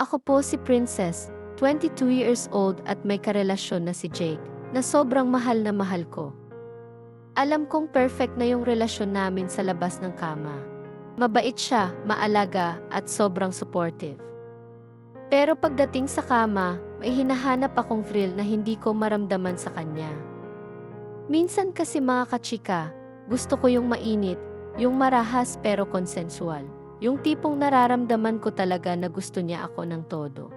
Ako po si Princess, 22 years old at may karelasyon na si Jake, na sobrang mahal na mahal ko. Alam kong perfect na yung relasyon namin sa labas ng kama. Mabait siya, maalaga, at sobrang supportive. Pero pagdating sa kama, may hinahanap akong thrill na hindi ko maramdaman sa kanya. Minsan kasi mga kachika, gusto ko yung mainit, yung marahas pero consensual. Yung tipong nararamdaman ko talaga na gusto niya ako ng todo.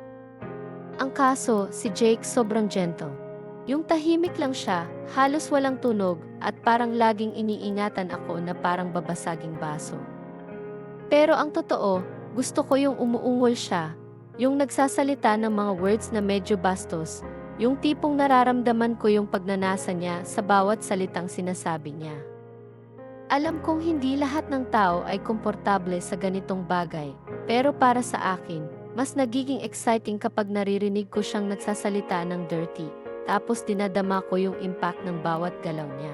Ang kaso, si Jake sobrang gentle. Yung tahimik lang siya, halos walang tunog, at parang laging iniingatan ako na parang babasaging baso. Pero ang totoo, gusto ko yung umuungol siya, yung nagsasalita ng mga words na medyo bastos, yung tipong nararamdaman ko yung pagnanasa niya sa bawat salitang sinasabi niya. Alam kong hindi lahat ng tao ay komportable sa ganitong bagay, pero para sa akin, mas nagiging exciting kapag naririnig ko siyang nagsasalita ng dirty, tapos dinadama ko yung impact ng bawat galaw niya.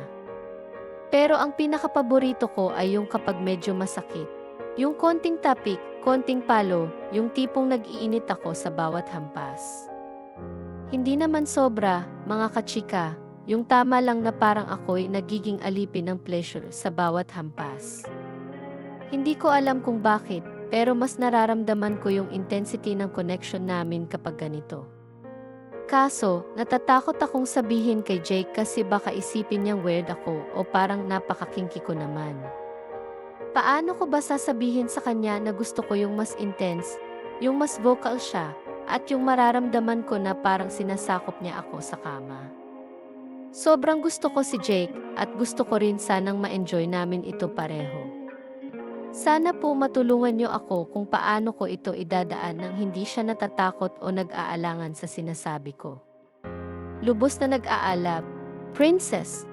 Pero ang pinakapaborito ko ay yung kapag medyo masakit. Yung konting tapik, konting palo, yung tipong nag-iinit ako sa bawat hampas. Hindi naman sobra, mga kachika, yung tama lang na parang ako'y nagiging alipin ng pleasure sa bawat hampas. Hindi ko alam kung bakit, pero mas nararamdaman ko yung intensity ng connection namin kapag ganito. Kaso, natatakot akong sabihin kay Jake kasi baka isipin niyang weird ako o parang napakakinky ko naman. Paano ko ba sasabihin sa kanya na gusto ko yung mas intense, yung mas vocal siya, at yung mararamdaman ko na parang sinasakop niya ako sa kama? Sobrang gusto ko si Jake at gusto ko rin sanang ma-enjoy namin ito pareho. Sana po matulungan niyo ako kung paano ko ito idadaan nang hindi siya natatakot o nag-aalangan sa sinasabi ko. Lubos na nag-aalab, Princess.